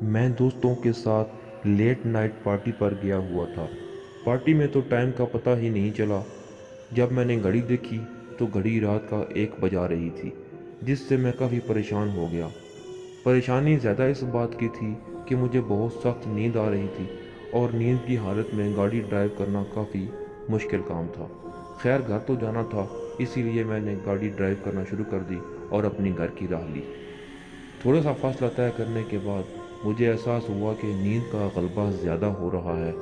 میں دوستوں کے ساتھ لیٹ نائٹ پارٹی پر گیا ہوا تھا۔ پارٹی میں تو ٹائم کا پتہ ہی نہیں چلا۔ جب میں نے گھڑی دیکھی تو گھڑی رات کا 1 بجا رہی تھی، جس سے میں کافی پریشان ہو گیا۔ پریشانی زیادہ اس بات کی تھی کہ مجھے بہت سخت نیند آ رہی تھی اور نیند کی حالت میں گاڑی ڈرائیو کرنا کافی مشکل کام تھا۔ خیر گھر تو جانا تھا، اسی لیے میں نے گاڑی ڈرائیو کرنا شروع کر دی اور اپنی گھر کی راہ لی۔ تھوڑا سا فاصلہ طے کرنے کے بعد مجھے احساس ہوا کہ نیند کا غلبہ زیادہ ہو رہا ہے،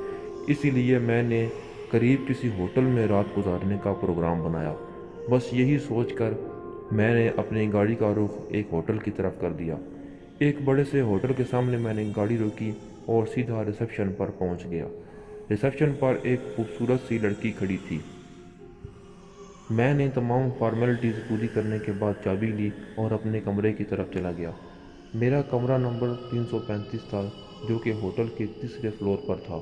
اسی لیے میں نے قریب کسی ہوٹل میں رات گزارنے کا پروگرام بنایا۔ بس یہی سوچ کر میں نے اپنی گاڑی کا رخ ایک ہوٹل کی طرف کر دیا۔ ایک بڑے سے ہوٹل کے سامنے میں نے گاڑی روکی اور سیدھا ریسیپشن پر پہنچ گیا۔ ریسیپشن پر ایک خوبصورت سی لڑکی کھڑی تھی۔ میں نے تمام فارمیلٹیز پوری کرنے کے بعد چابی لی اور اپنے کمرے کی طرف چلا گیا۔ میرا کمرہ نمبر 335 تھا، جو کہ ہوٹل کے تیسرے فلور پر تھا۔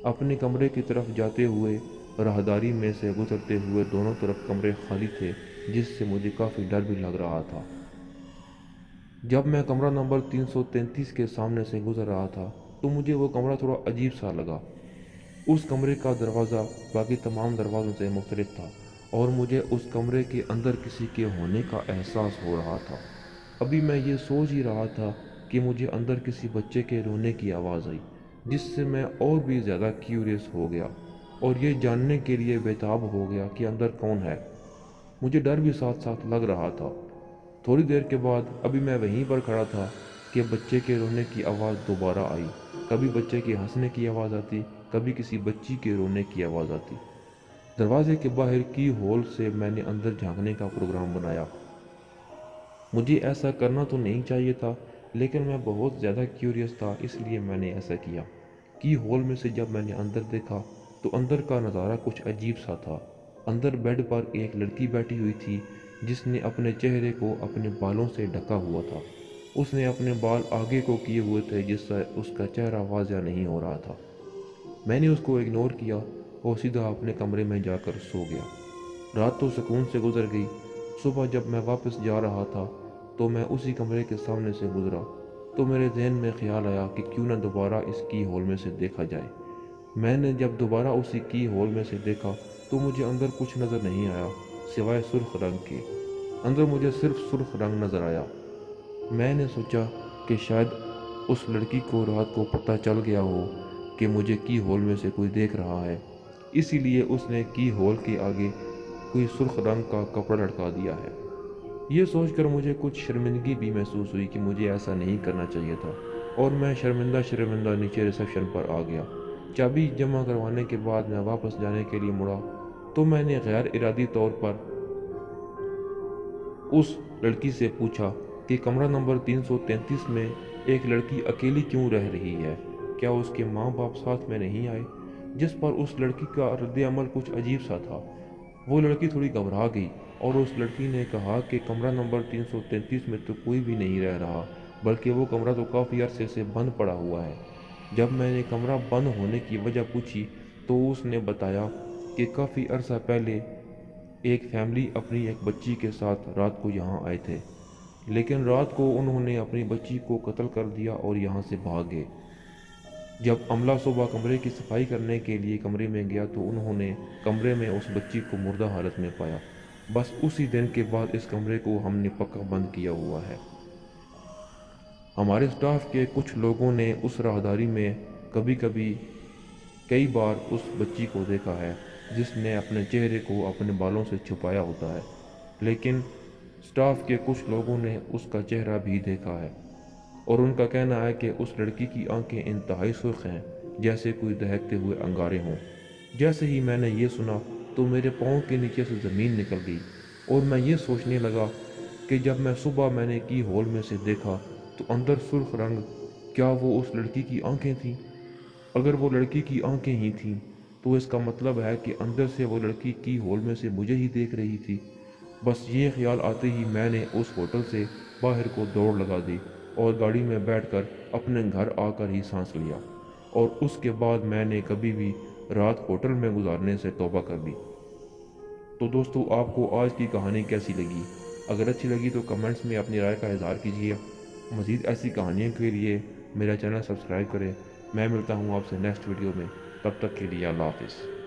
اپنے کمرے کی طرف جاتے ہوئے راہداری میں سے گزرتے ہوئے دونوں طرف کمرے خالی تھے، جس سے مجھے کافی ڈر بھی لگ رہا تھا۔ جب میں کمرہ نمبر 333 کے سامنے سے گزر رہا تھا تو مجھے وہ کمرہ تھوڑا عجیب سا لگا۔ اس کمرے کا دروازہ باقی تمام دروازوں سے مختلف تھا اور مجھے اس کمرے کے اندر کسی کے ہونے کا احساس ہو رہا تھا۔ ابھی میں یہ سوچ ہی رہا تھا کہ مجھے اندر کسی بچے کے رونے کی آواز آئی، جس سے میں اور بھی زیادہ کیوریس ہو گیا اور یہ جاننے کے لیے بےتاب ہو گیا کہ اندر کون ہے۔ مجھے ڈر بھی ساتھ ساتھ لگ رہا تھا۔ تھوڑی دیر کے بعد ابھی میں وہیں پر کھڑا تھا کہ بچے کے رونے کی آواز دوبارہ آئی۔ کبھی بچے کے ہنسنے کی آواز آتی، کبھی کسی بچی کے رونے کی آواز آتی۔ دروازے کے باہر کی ہول سے میں نے اندر جھانکنے کا پروگرام بنایا۔ مجھے ایسا کرنا تو نہیں چاہیے تھا، لیکن میں بہت زیادہ کیوریس تھا، اس لیے میں نے ایسا کیا۔ کی ہول میں سے جب میں نے اندر دیکھا تو اندر کا نظارہ کچھ عجیب سا تھا۔ اندر بیڈ پر ایک لڑکی بیٹھی ہوئی تھی، جس نے اپنے چہرے کو اپنے بالوں سے ڈھکا ہوا تھا۔ اس نے اپنے بال آگے کو کیے ہوئے تھے، جس سے اس کا چہرہ واضح نہیں ہو رہا تھا۔ میں نے اس کو اگنور کیا اور سیدھا اپنے کمرے میں جا کر سو گیا۔ رات تو سکون سے گزر گئی۔ صبح جب میں واپس جا رہا تھا تو میں اسی کمرے کے سامنے سے گزرا تو میرے ذہن میں خیال آیا کہ کیوں نہ دوبارہ اس کی ہول میں سے دیکھا جائے۔ میں نے جب دوبارہ اسی کی ہول میں سے دیکھا تو مجھے اندر کچھ نظر نہیں آیا سوائے سرخ رنگ کے۔ اندر مجھے صرف سرخ رنگ نظر آیا۔ میں نے سوچا کہ شاید اس لڑکی کو رات کو پتہ چل گیا ہو کہ مجھے کی ہول میں سے کوئی دیکھ رہا ہے، اسی لیے اس نے کی ہول کے آگے کوئی سرخ رنگ کا کپڑا لٹکا دیا ہے۔ یہ سوچ کر مجھے کچھ شرمندگی بھی محسوس ہوئی کہ مجھے ایسا نہیں کرنا چاہیے تھا، اور میں شرمندہ نیچے ریسیپشن پر آ گیا۔ چابی جمع کروانے کے بعد میں واپس جانے کے لیے مڑا تو میں نے غیر ارادی طور پر اس لڑکی سے پوچھا کہ کمرہ نمبر 333 میں ایک لڑکی اکیلی کیوں رہ رہی ہے؟ کیا اس کے ماں باپ ساتھ میں نہیں آئے؟ جس پر اس لڑکی کا رد عمل کچھ عجیب سا تھا۔ وہ لڑکی تھوڑی گھبرا گئی اور اس لڑکی نے کہا کہ کمرہ نمبر 333 میں تو کوئی بھی نہیں رہ رہا، بلکہ وہ کمرہ تو کافی عرصے سے بند پڑا ہوا ہے۔ جب میں نے کمرہ بند ہونے کی وجہ پوچھی تو اس نے بتایا کہ کافی عرصہ پہلے ایک فیملی اپنی ایک بچی کے ساتھ رات کو یہاں آئے تھے، لیکن رات کو انہوں نے اپنی بچی کو قتل کر دیا اور یہاں سے بھاگ گئے۔ جب عملہ صبح کمرے کی صفائی کرنے کے لیے کمرے میں گیا تو انہوں نے کمرے میں اس بچی کو مردہ حالت میں پایا۔ بس اسی دن کے بعد اس کمرے کو ہم نے پکا بند کیا ہوا ہے۔ ہمارے سٹاف کے کچھ لوگوں نے اس راہداری میں کئی بار اس بچی کو دیکھا ہے، جس نے اپنے چہرے کو اپنے بالوں سے چھپایا ہوتا ہے، لیکن سٹاف کے کچھ لوگوں نے اس کا چہرہ بھی دیکھا ہے اور ان کا کہنا ہے کہ اس لڑکی کی آنکھیں انتہائی سرخ ہیں، جیسے کوئی دہکتے ہوئے انگارے ہوں۔ جیسے ہی میں نے یہ سنا تو میرے پاؤں کے نیچے سے زمین نکل گئی اور میں یہ سوچنے لگا کہ جب میں نے کی ہول میں سے دیکھا تو اندر سرخ رنگ، کیا وہ اس لڑکی کی آنکھیں تھیں؟ اگر وہ لڑکی کی آنکھیں ہی تھیں تو اس کا مطلب ہے کہ اندر سے وہ لڑکی کی ہول میں سے مجھے ہی دیکھ رہی تھی۔ بس یہ خیال آتے ہی میں نے اس ہوٹل سے باہر کو دوڑ لگا دی اور گاڑی میں بیٹھ کر اپنے گھر آ کر ہی سانس لیا، اور اس کے بعد میں نے کبھی بھی رات ہوٹل میں گزارنے سے توبہ کر لی۔ تو دوستو، آپ کو آج کی کہانی کیسی لگی؟ اگر اچھی لگی تو کمنٹس میں اپنی رائے کا اظہار کیجیے۔ مزید ایسی کہانیوں کے لیے میرا چینل سبسکرائب کریں۔ میں ملتا ہوں آپ سے نیکسٹ ویڈیو میں، تب تک کے لیے اللہ حافظ۔